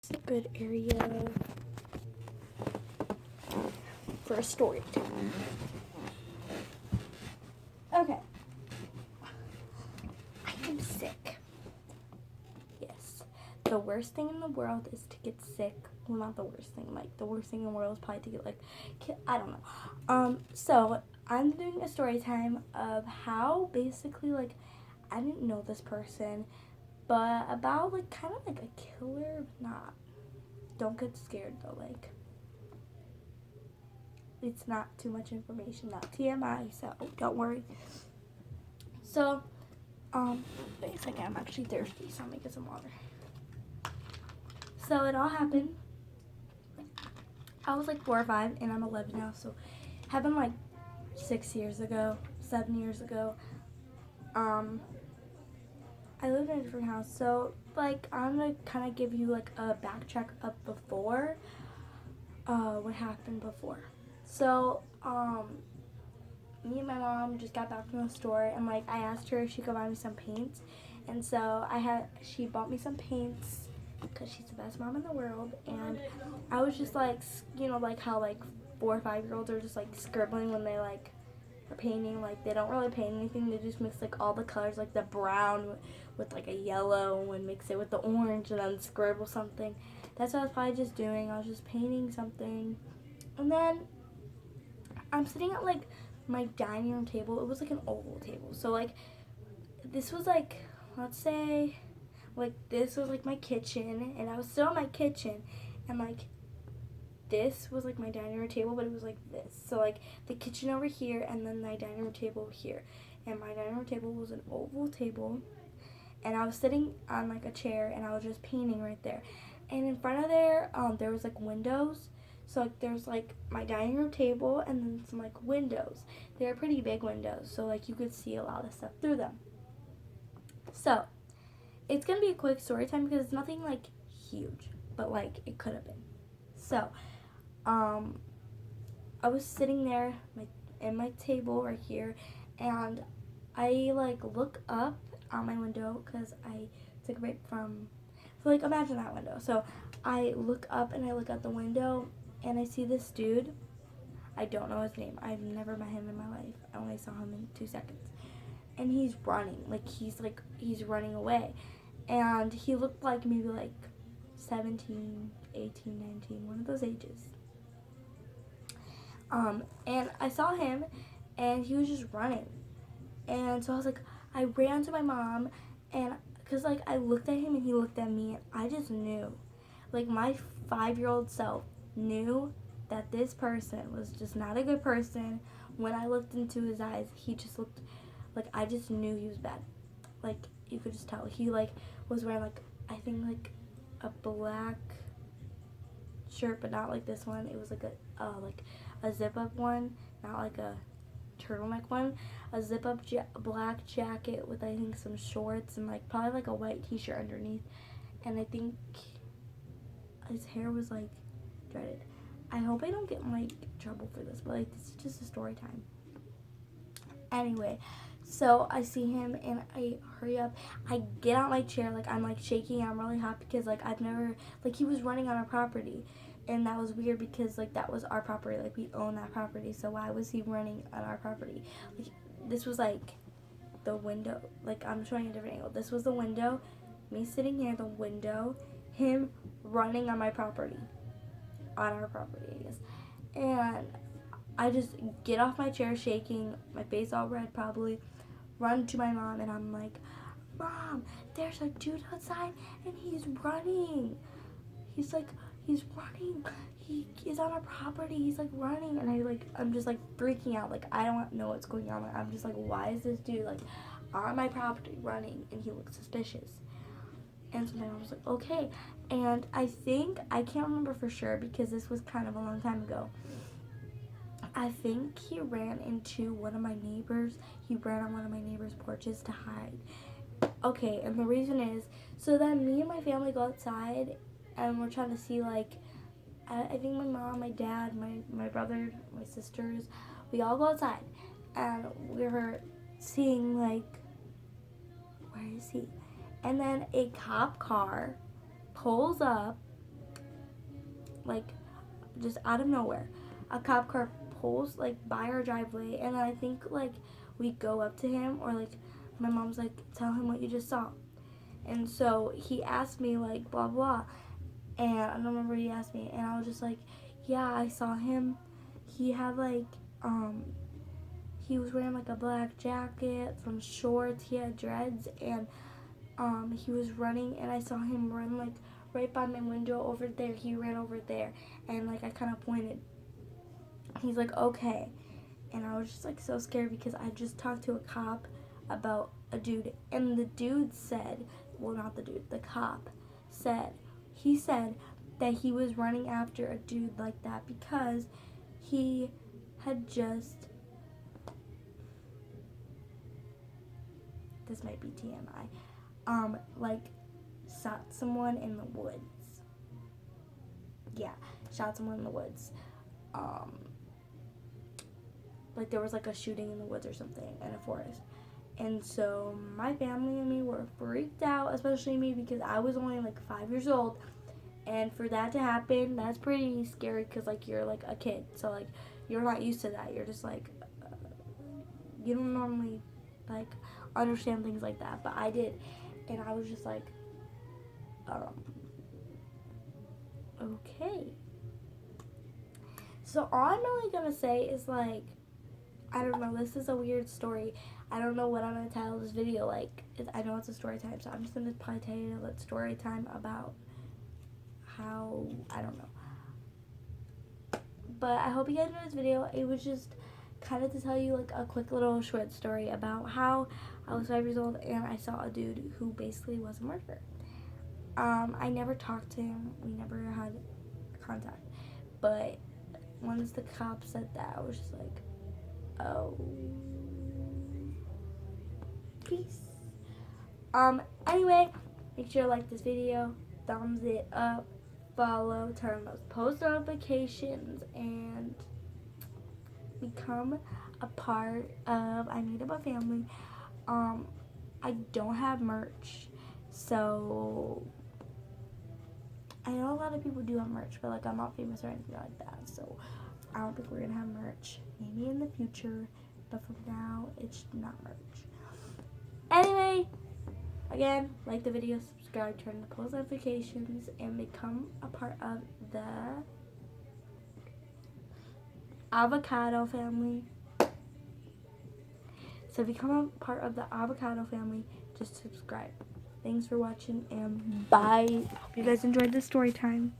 It's a good area for a story time. Okay. I am sick. Yes. The worst thing in the world is to get sick. Well, not the worst thing. Like, the worst thing in the world is probably to get, I don't know. So, I'm doing a story time of how basically, I didn't know this person, but about, kind of like a killer, but not. Don't get scared, though, it's not too much information, not TMI, so don't worry. So, wait a second, I'm actually thirsty, so I'm gonna get some water. So it all happened. I was like 4 or 5, and I'm 11 now, so it happened like 6 years ago, 7 years ago. I lived in a different house, so I'm gonna kind of give you like a backtrack of before, what happened before. So, me and my mom just got back from the store, and I asked her if she could buy me some paints, and so she bought me some paints because she's the best mom in the world. And I was just like how 4 or 5 year olds are just scribbling when they are painting. They don't really paint anything, they just mix all the colors, the brown with a yellow, and mix it with the orange and then scribble something. That's what I was probably just doing. I was just painting something, and then I'm sitting at my dining room table. It was an oval table. So this was let's say this was my kitchen, and I was still in my kitchen, and this was my dining room table, but it was this. So the kitchen over here, and then my dining room table here. And my dining room table was an oval table, and I was sitting on a chair, and I was just painting right there. And in front of there was windows. So there's my dining room table, and then some windows. They're pretty big windows, so you could see a lot of stuff through them. So it's gonna be a quick story time because it's nothing huge, but it could have been. So I was sitting there in my table right here, and I look up out my window because I took a break from. So imagine that window. So I look up and I look out the window, and I see this dude. I don't know his name. I've never met him in my life. I only saw him in 2 seconds. And he's running. He's running away. And he looked maybe 17, 18, 19, one of those ages. And I saw him, and he was just running. And so I ran to my mom, and because I looked at him and he looked at me, and I just knew. My 5-year-old self knew that this person was just not a good person. When I looked into his eyes, he just looked I just knew he was bad. You could just tell. He was wearing I think a black shirt, but not this one. It was a zip up one, not a turtleneck one. A zip up black jacket with I think some shorts, and probably a white t-shirt underneath. And I think his hair was dreaded. I hope I don't get in trouble for this, but this is just a story time. Anyway, so I see him, and I hurry up. I get out my chair, I'm shaking. I'm really hot because I've never he was running on our property, and that was weird because that was our property. We own that property, so why was he running on our property? This was the window. I'm showing a different angle. This was the window, me sitting here, the window, him running on my property, on our property, I guess. And I just get off my chair shaking, my face all red probably, run to my mom, and I'm like, Mom, there's a dude outside, and he's running. He's running. He is on our property. He's running, and I'm just freaking out. I don't know what's going on. I'm just why is this dude on my property running, and he looks suspicious. And so my mom was okay. And I can't remember for sure because this was kind of a long time ago. I think he ran into one of my neighbors. He ran on one of my neighbors' porches to hide. Okay, and the reason is, so then me and my family go outside, and we're trying to see, I think my mom, my dad, my brother, my sisters, we all go outside, and we're seeing, where is he? And then a cop car pulls up, like, just out of nowhere, a cop car pulls, like, by our driveway, and I think, like, we go up to him, or, like, my mom's like, tell him what you just saw. And so he asked me, like, blah, blah. And I don't remember what he asked me. And I was just like, yeah, I saw him. He had, like, he was wearing, like, a black jacket, some shorts. He had dreads. And he was running. And I saw him run, like, right by my window over there. He ran over there. And, like, I kind of pointed. He's like, okay. And I was just, like, so scared because I just talked to a cop about a dude. And the dude said, well, not the dude, the cop said, he said that he was running after a dude like that because he had just, this might be TMI, like, shot someone in the woods. Yeah, shot someone in the woods. Like, there was, like, a shooting in the woods or something in a forest. And so my family and me were freaked out, especially me, because I was only, like, 5 years old. And for that to happen, that's pretty scary because, like, you're, like, a kid. So, like, you're not used to that. You're just, like, you don't normally, like, understand things like that. But I did. And I was just, like, okay. So all I'm really going to say is, like, I don't know, this is a weird story. I don't know what I'm going to title this video, like, I know it's a story time, so I'm just going to probably title it story time about how, I don't know. But I hope you guys enjoyed this video. It was just kind of to tell you, like, a quick little short story about how I was 5 years old and I saw a dude who basically was a murderer. I never talked to him. We never had contact. But once the cop said that, I was just like, oh, peace. Anyway, make sure to like this video, thumbs it up, follow, turn on those post notifications, and become a part of I Made Up a Family. I don't have merch, so I know a lot of people do have merch, but, like, I'm not famous or anything like that, so I don't think we're gonna have merch. Maybe in the future, but for now, it's not merch. Anyway, again, like the video, subscribe, turn on the post notifications, and become a part of the avocado family. So become a part of the avocado family, just subscribe. Thanks for watching, and bye. Hope you guys enjoyed the story time.